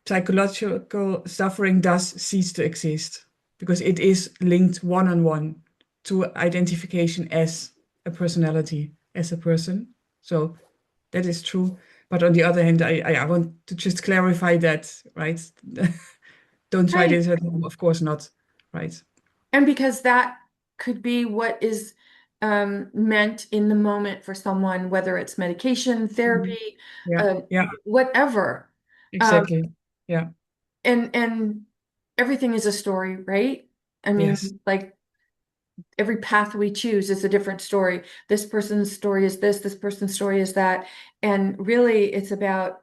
psychological suffering does cease to exist because it is linked one-on-one to identification as a personality, as a person. So that is true. But on the other hand, I want to just clarify that, right? Don't try Right. this at home, of course not, right? And because that could be what is meant in the moment for someone, whether it's medication, Mhm. therapy, Yeah, uh, yeah, whatever. Um, exactly. Yeah, and everything is a story, right? I yes. mean, like every path we choose is a different story. This person's story is this person's story is that. And really, it's about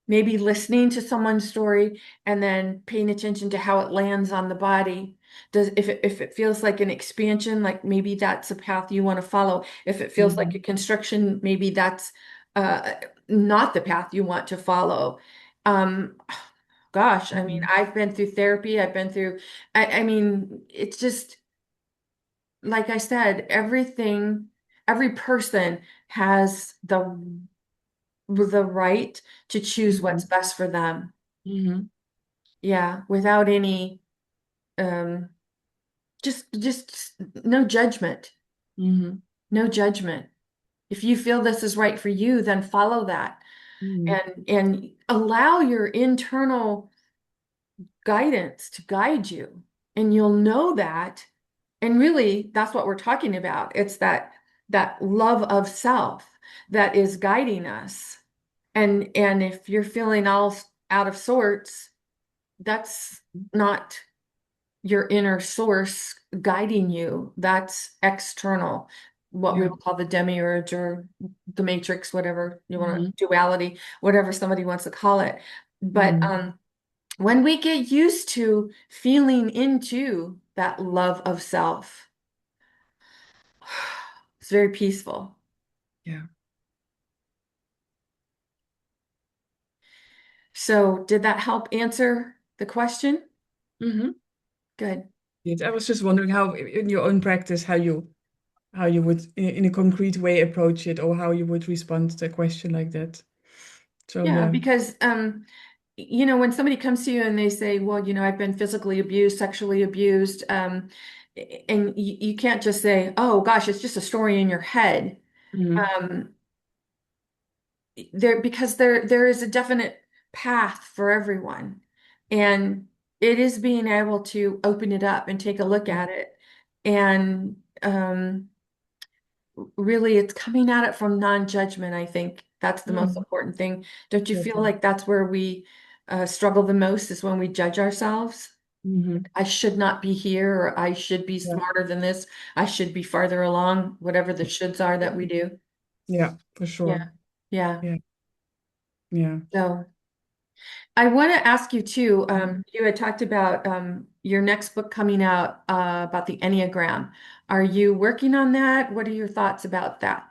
maybe listening to someone's story and then paying attention to how it lands on the body. Does if it feels like an expansion, like maybe that's a path you want to follow. If it feels like a Mhm. constriction, maybe that's uh, not the path you want to follow. Um, Gosh, I mean, Mhm. I've been through therapy. I've been through, I mean, it's just like I said, every person has the right to choose what's Mhm. best for them. Mhm. Yeah, without any um just no judgment. Mhm. No judgment. If you feel this is right for you, then follow that Mhm. and allow your internal guidance to guide you. And you'll know that. And really, that's what we're talking about. It's that love of self that is guiding us. And if you're feeling all out of sorts, that's not your inner source guiding you. That's external, what we Yeah. would call the demiurge or the matrix, whatever you want Mhm. to, duality, whatever somebody wants to call it. But Mhm. when we get used to feeling into that love of self, it's very peaceful. Yeah. So, did that help answer the question? Mhm. Good. Yes, I was just wondering how, in your own practice, how you would, in a concrete way, approach it, or how you would respond to a question like that. So Yeah, yeah. because when somebody comes to you and they say, well, I've been physically abused, sexually abused, and you can't just say, oh gosh, it's just a story in your head. Mhm. Um, because there is a definite path for everyone. And it is being able to open it up and take a look at it. And really it's coming at it from non-judgment. I think that's the most Mhm. important thing. Don't you feel Exactly. like that's where we struggle the most is when we judge ourselves? Hmm. I should not be here, or I should be Yeah. smarter than this. I should be farther along, whatever the shoulds are that we do. Yeah, for Yeah. sure. Yeah. Yeah. Yeah. So I want to ask you too, Mhm. you had talked about your next book coming out about the Enneagram. Are you working on that? What are your thoughts about that?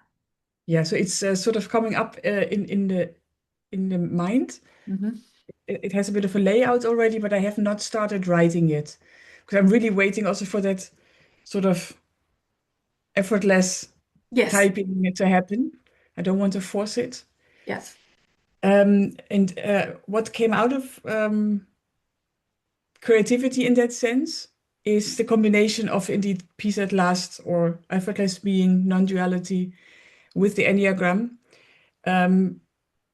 Yeah, so it's sort of coming up in the mind. Hmm. It has a bit of a layout already, but I have not started writing yet because I'm really waiting also for that sort of effortless Yes. typing to happen. I don't want to force it. Yes. And what came out of creativity in that sense is the combination of indeed peace at last or effortless being, non-duality with the Enneagram. Um,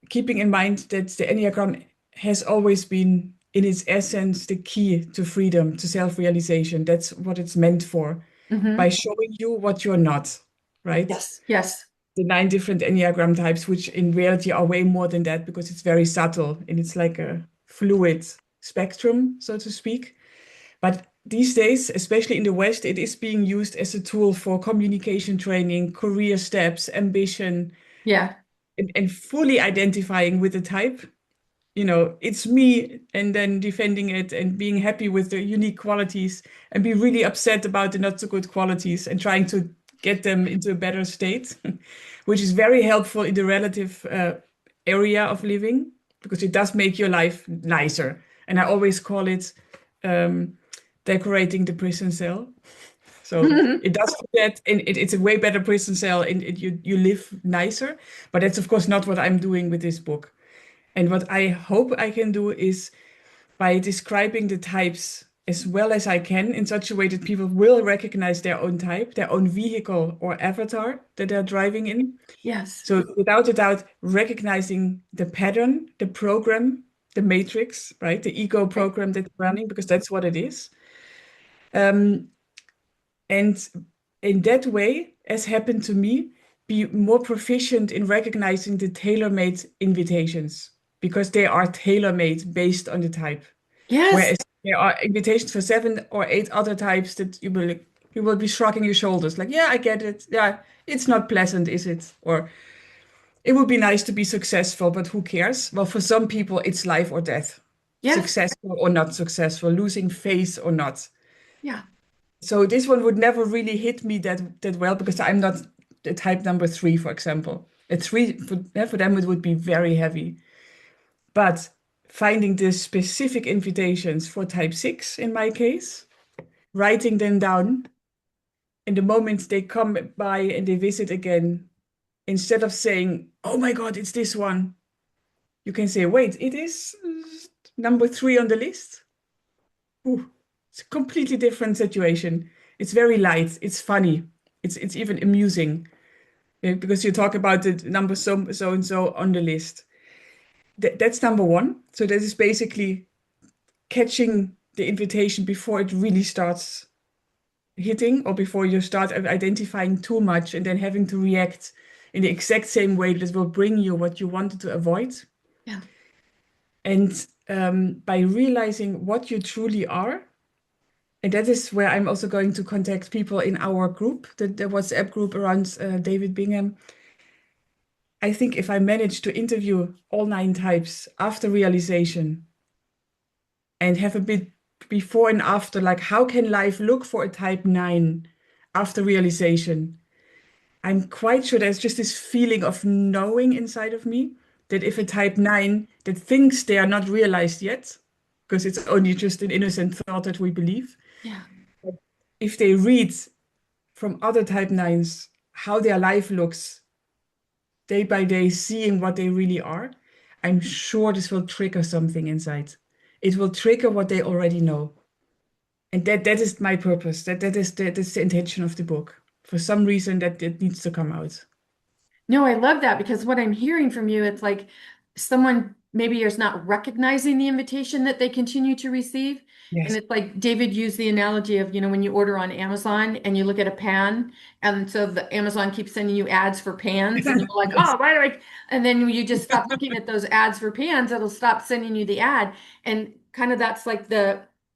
Keeping in mind that the Enneagram has always been, in its essence, the key to freedom, to self-realization. That's what it's meant for, by Hmm. showing you what you're not, right? Yes. Yes. The 9 different Enneagram types, which in reality are way more than that because it's very subtle and it's like a fluid spectrum, so to speak. But these days, especially in the West, it is being used as a tool for communication training, career steps, ambition, Yeah. and fully identifying with the type. It's me, and then defending it and being happy with the unique qualities and be really upset about the not so good qualities and trying to get them into a better state, which is very helpful in the relative area of living because it does make your life nicer. And I always call it um, decorating the prison cell. So Hmm. it does that, and it's a way better prison cell, and you live nicer. But that's of course not what I'm doing with this book. And what I hope I can do is by describing the types as well as I can in such a way that people will recognize their own type, their own vehicle or avatar that they're driving in. Yes. So without a doubt, recognizing the pattern, the program, the matrix, right? The ego Right. program that's running, because that's what it is. Um, and in that way, as happened to me, be more proficient in recognizing the tailor-made invitations because they are tailor-made based on the type. Yes. Whereas there are invitations for 7 or 8 other types that you will be shrugging your shoulders, like, yeah, I get it. Yeah, it's not pleasant, is it? Or it would be nice to be successful, but who cares? Well, for some people, it's life or death, Yes. successful or not successful, losing face or not. Yeah. So this one would never really hit me that well because I'm not the type number 3, for example. A 3 for them it would be very heavy. But finding the specific invitations for type 6 in my case, writing them down, and the moment they come by and they visit again, instead of saying, "Oh my God, it's this one," you can say, "Wait, it is number 3 on the list." Ooh, it's a completely different situation. It's very light. It's funny. It's even amusing because you talk about the number so and so on the list. That's number one. So that is basically catching the invitation before it really starts hitting or before you start identifying too much and then having to react in the exact same way that will bring you what you wanted to avoid. Yeah. And by realizing what you truly are. And that is where I'm also going to contact people in our group, the WhatsApp group around David Bingham. I think if I manage to interview all 9 types after realization and have a bit before and after, like how can life look for a type 9 after realization? I'm quite sure there's just this feeling of knowing inside of me that if a type 9 that thinks they are not realized yet, because it's only just an innocent thought that we believe, Yeah. if they read from other type 9s how their life looks day by day, seeing what they really are, I'm sure this will trigger something inside. It will trigger what they already know. And that is my purpose. That's the intention of the book. For some reason that it needs to come out. No, I love that because what I'm hearing from you, it's like someone maybe is not recognizing the invitation that they continue to receive. And Yes. it's like David used the analogy of, when you order on Amazon and you look at a pan, and so the Amazon keeps sending you ads for pans, and you're like, Yes. oh, why do I? And then you just stop looking at those ads for pans, it'll stop sending you the ad. And kind of that's like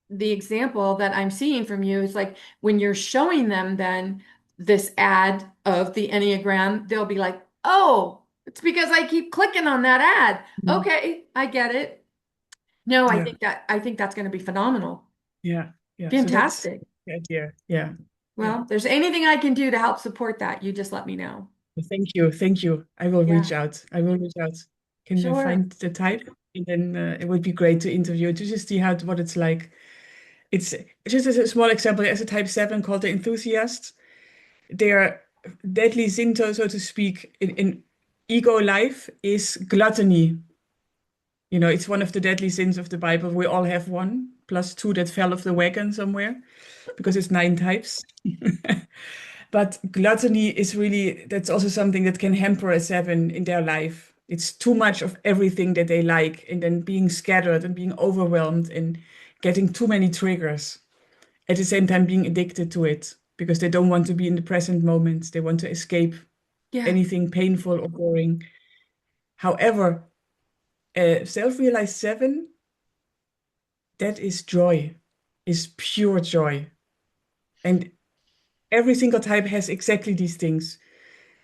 the example that I'm seeing from you is like when you're showing them then this ad of the Enneagram, they'll be like, oh, it's because I keep clicking on that ad. Mhm. Okay, I get it. No, Yeah, I think that's going to be phenomenal. yeah, yeah. So that's Fantastic. the idea. Yeah, yeah. Well, if there's anything I can do to help support that, you just let me know. Well, thank you, thank you. I will reach Yeah, out. I will reach out. Can you sure. find the type? And then it would be great to interview to just see how what it's like. It's just as a small example. As a type 7 called the enthusiast. Their deadly sin, so to speak, in ego life is gluttony. You know, it's one of the deadly sins of the Bible. We all have one, plus two that fell off the wagon somewhere, because it's 9 types. But gluttony is really, that's also something that can hamper a 7 in their life. It's too much of everything that they like, and then being scattered and being overwhelmed and getting too many triggers. At the same time, being addicted to it because they don't want to be in the present moment. They want to escape Yeah, anything painful or boring. However, a self-realized 7, that is joy, is pure joy. And every single type has exactly these things.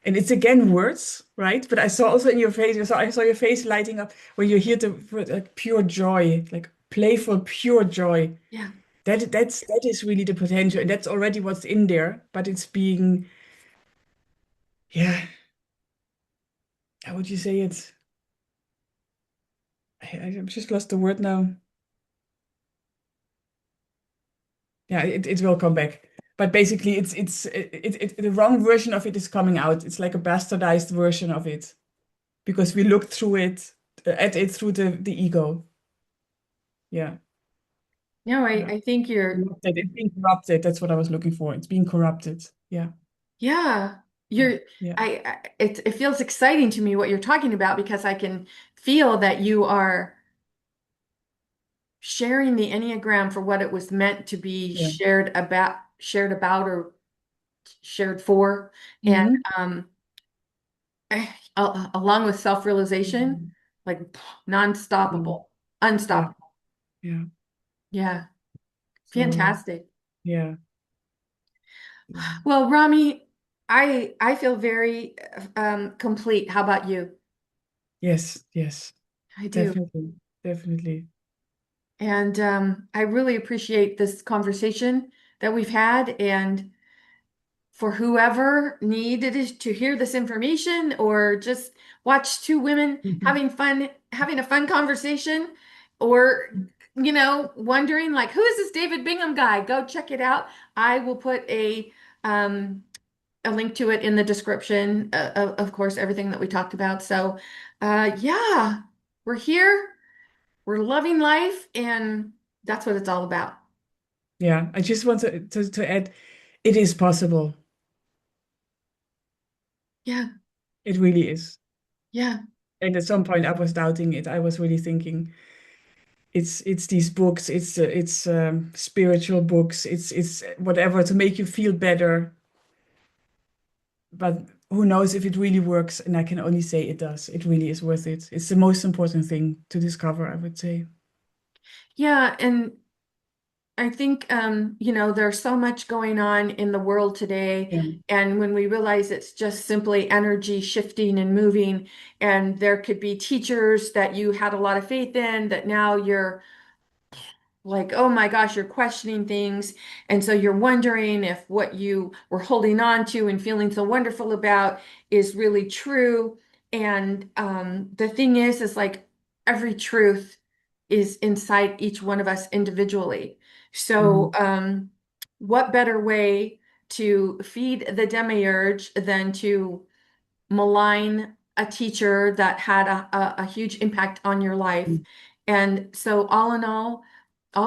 And it's again words, right? But I saw also in your face, I saw your face lighting up when you hear the word like pure joy, like playful, pure joy. yeah, That is really the potential, and that's already what's in there. But it's being, yeah, how would you say it? I've just lost the word now. Yeah, it will come back. But basically, the wrong version of it is coming out. It's like a bastardized version of it because we look through it at it through the ego. Yeah, no, yeah. I think you're, Corrupted. It's being corrupted. That's what I was looking for. It's being corrupted. Yeah, yeah, yeah, you're, yeah, it feels exciting to me what you're talking about because I can feel that you are sharing the Enneagram for what it was meant to be yeah. shared about, or shared for. And Hmm. um, along with self-realization, like non-stoppable, Yeah, unstoppable. yeah. Yeah, So fantastic. yeah, Well, Rami, I feel very complete. How about you? yes, yes, I do. definitely, definitely. And I really appreciate this conversation that we've had. And for whoever needed to hear this information or just watch two women Mhm. having a fun conversation, or wondering like, who is this David Bingham guy? Go check it out. I will put um, a link to it in the description, of course, everything that we talked about. So, yeah, we're here, we're loving life, and that's what it's all about. Yeah, I just want to add, it is possible. Yeah, It really is. yeah, And at some point, I was doubting it. I was really thinking, it's these books, it's spiritual books, it's whatever to make you feel better. But who knows if it really works? And I can only say it does. It really is worth it. It's the most important thing to discover, I would say. yeah. And I think, there's so much going on in the world today. Yeah. And when we realize it's just simply energy shifting and moving, and there could be teachers that you had a lot of faith in that now you're like, oh my gosh, you're questioning things. And so you're wondering if what you were holding on to and feeling so wonderful about is really true. And the thing is like every truth is inside each one of us individually. So, Mhm. what better way to feed the demiurge than to malign a teacher that had a huge impact on your life? And so, all in all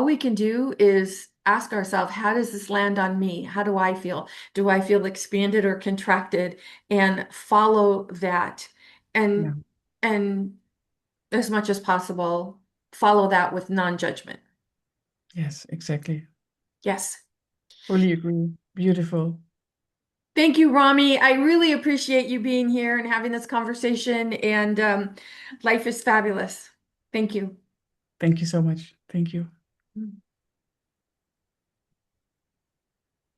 we can do is ask ourselves, how does this land on me? How do I feel? Do I feel expanded or contracted? And follow that. Yeah. And and as much as possible, follow that with non-judgment. Yes, exactly. Yes. Fully agree. Beautiful. Thank you, Rami. I really appreciate you being here and having this conversation. And life is fabulous. Thank you. Thank you so much. Thank you.